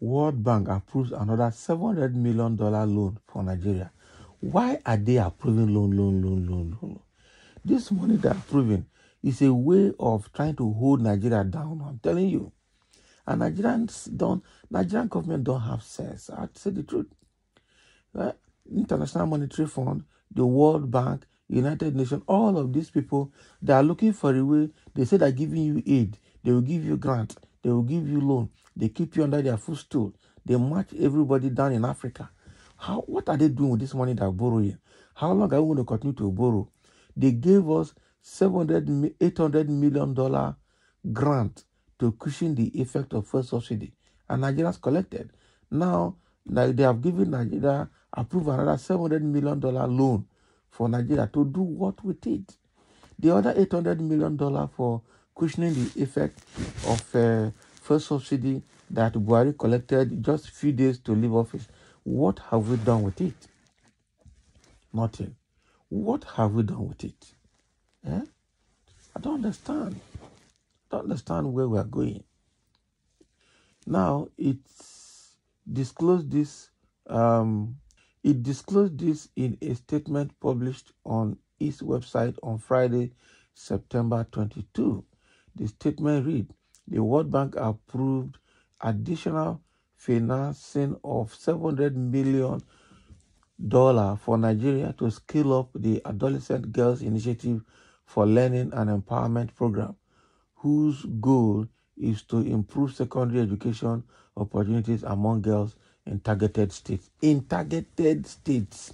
World Bank approves another $700 million loan for Nigeria. Why are they approving loan? This money they're approving is a way of trying to hold Nigeria down. I'm telling you. And Nigerian government don't have sense. I have to say the truth. International Monetary Fund, the World Bank, United Nations, all of these people, they are looking for a way. They say they're giving you aid. They will give you grant. They will give you loan. They keep you under their footstool. They march everybody down in Africa. What are they doing with this money they're borrowing? How long are we going to continue to borrow? They gave us $800 million grant to cushion the effect of first subsidy. And Nigerians collected. Now, they have given Nigeria, approved another $700 million loan for Nigeria to do what with it. The other $800 million for cushioning the effect of first subsidy that Buhari collected just a few days to leave office. What have we done with it? Nothing. What have we done with it? I don't understand. I don't understand where we are going. Now, it's disclosed this. It disclosed this in a statement published on its website on Friday, September 22. The statement read, the World Bank approved additional financing of $700 million for Nigeria to scale up the Adolescent Girls Initiative for Learning and Empowerment Program, whose goal is to improve secondary education opportunities among girls in targeted states. In targeted states.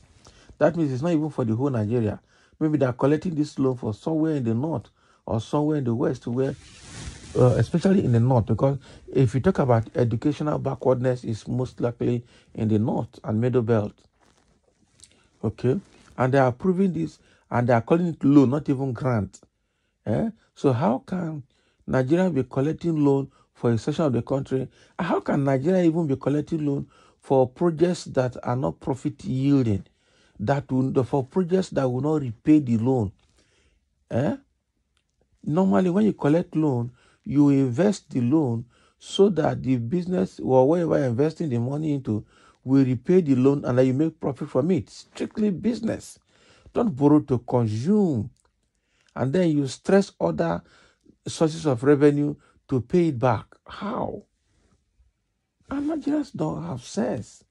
That means it's not even for the whole Nigeria. Maybe they're collecting this loan for somewhere in the north or somewhere in the west, where, especially in the north, because if you talk about educational backwardness, it's most likely in the north and middle belt. Okay? And they are approving this, and they are calling it loan, not even grant. So how can Nigeria be collecting loan for a section of the country? How can Nigeria even be collecting loan for projects that are not profit yielding, for projects that will not repay the loan? Normally, when you collect loan, you invest the loan so that the business or wherever you're investing the money into will repay the loan and that you make profit from it. Strictly business. Don't borrow to consume. And then you stress other sources of revenue to pay it back. How? And Nigerians don't have sense.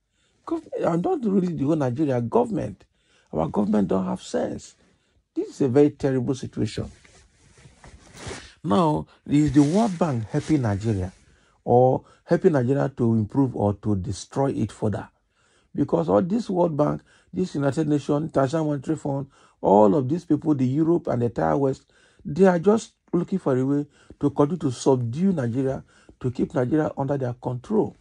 And not really the whole Nigeria government. Our government don't have sense. This is a very terrible situation. Now, is the World Bank helping Nigeria or helping Nigeria to improve or to destroy it further? Because all this World Bank, this United Nations, International Monetary Fund, all of these people, the Europe and the entire West, they are just looking for a way to continue to subdue Nigeria, to keep Nigeria under their control.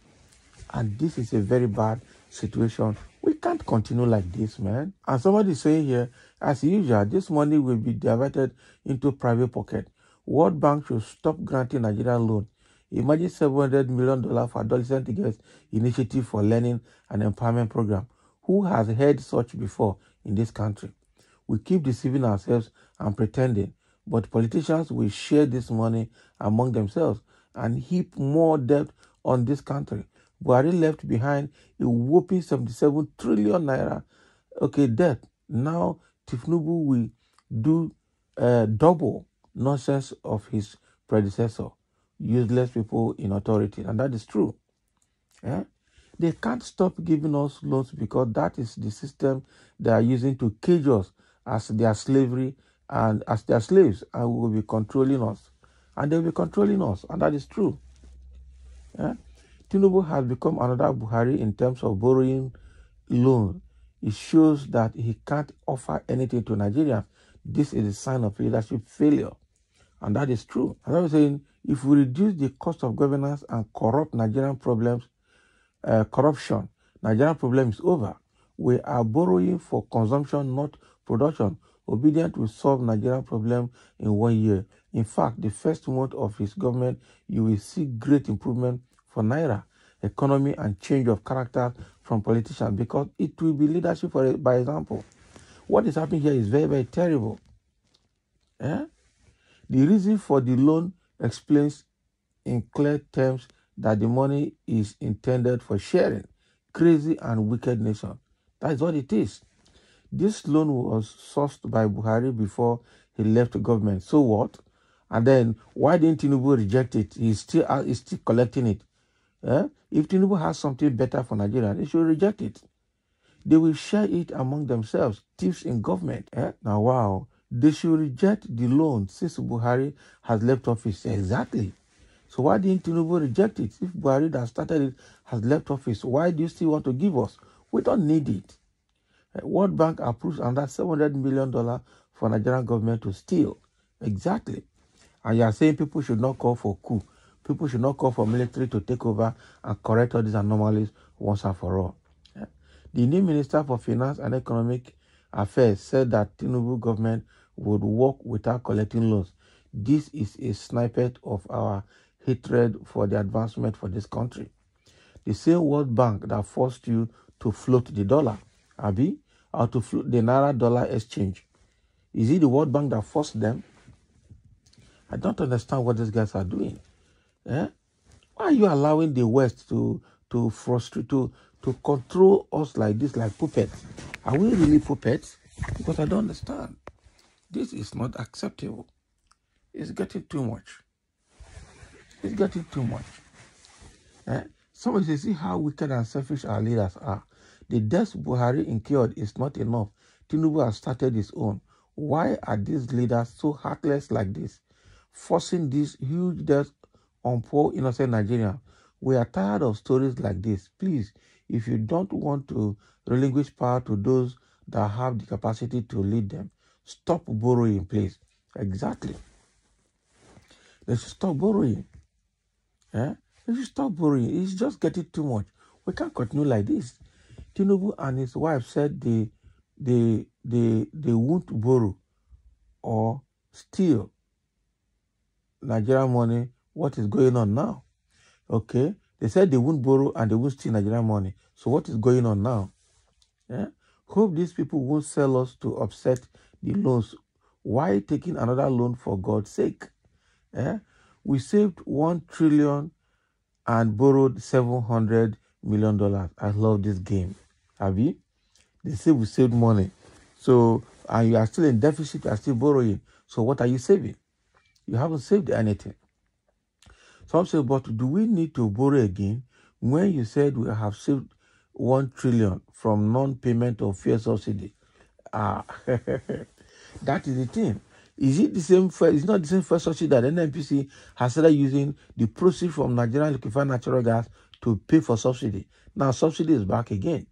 And this is a very bad situation. We can't continue like this, man. And somebody is saying here, as usual, this money will be diverted into private pocket. World Bank should stop granting Nigeria loan. Imagine $700 million for Adolescent Girls Initiative for Learning and Empowerment Program. Who has heard such before in this country? We keep deceiving ourselves and pretending, but politicians will share this money among themselves and heap more debt on this country. Buhari left behind a whopping 77 trillion naira debt. Now Tinubu will do double nonsense of his predecessor. Useless people in authority, and that is true. They can't stop giving us loans because that is the system they are using to cage us as their slavery and as their slaves, and will be controlling us. And they will be controlling us, and that is true. Tinubu has become another Buhari in terms of borrowing loan. It shows that he can't offer anything to Nigerians. This is a sign of leadership failure, and that is true. As I was saying, if we reduce the cost of governance and corruption, Nigerian problem is over. We are borrowing for consumption, not production. Obedient will solve Nigerian problem in 1 year. In fact, the first month of his government, you will see great improvement for Naira, economy, and change of character from politicians, because it will be leadership by example. What is happening here is very, very terrible. The reason for the loan explains in clear terms that the money is intended for sharing. Crazy and wicked nation. That is what it is. This loan was sourced by Buhari before he left government. So what? And then why didn't Tinubu reject it? He's still collecting it. If Tinubu has something better for Nigeria, they should reject it. They will share it among themselves. Thieves in government. Now, wow. They should reject the loan since Buhari has left office. Exactly. So why didn't Tinubu reject it? If Buhari that started it has left office, why do you still want to give us? We don't need it. World Bank approves under $700 million for Nigerian government to steal. Exactly. And you are saying people should not call for coup. People should not call for military to take over and correct all these anomalies once and for all. The new Minister for Finance and Economic Affairs said that Tinubu government would work without collecting loans. This is a snippet of our hatred for the advancement for this country. The same World Bank that forced you to float the dollar, Abi, or to float the Naira-dollar exchange. Is it the World Bank that forced them? I don't understand what these guys are doing. Why are you allowing the West to frustrate, to control us like this, like puppets? Are we really puppets? Because I don't understand. This is not acceptable. It's getting too much. It's getting too much. Somebody says, see how wicked and selfish our leaders are. The death Buhari incurred is not enough. Tinubu has started his own. Why are these leaders so heartless like this? Forcing these huge deaths on poor innocent Nigerians. We are tired of stories like this. Please, if you don't want to relinquish power to those that have the capacity to lead them, stop borrowing, please. Exactly. They should stop borrowing. They should stop borrowing. It's just getting too much. We can't continue like this. Tinubu and his wife said they won't borrow or steal Nigerian money. What is going on now? Okay, they said they won't borrow and they won't steal Nigerian money. So what is going on now? Hope these people won't sell us to offset the loans. Why taking another loan for God's sake? We saved $1 trillion and borrowed $700 million. I love this game. Have you? They say we saved money. So, and you are still in deficit, you are still borrowing. So what are you saving? You haven't saved anything. Some say, but do we need to borrow again when you said we have saved $1 trillion from non-payment of fuel subsidy? That is the thing. Is it the same? It's not the same fuel subsidy that NNPC has started using the proceeds from Nigerian liquefied natural gas to pay for subsidy. Now subsidy is back again.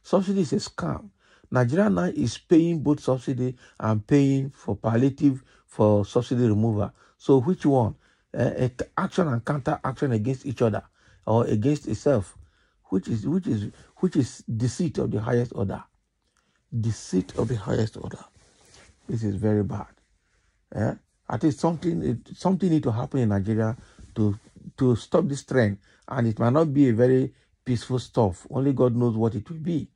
Subsidy is a scam. Nigeria now is paying both subsidy and paying for palliative for subsidy removal. So which one? Action and counter action against each other or against itself, which is deceit of the highest order. Deceit of the highest order. This is very bad. I think something need to happen in Nigeria to stop this trend, and it might not be a very peaceful stuff. Only God knows what it will be.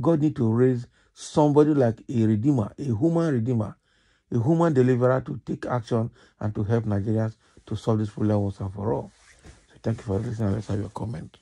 God need to raise somebody like a redeemer, a human redeemer, a human deliverer to take action and to help Nigerians to solve this problem once and for all. So thank you for listening. Let's have your comment.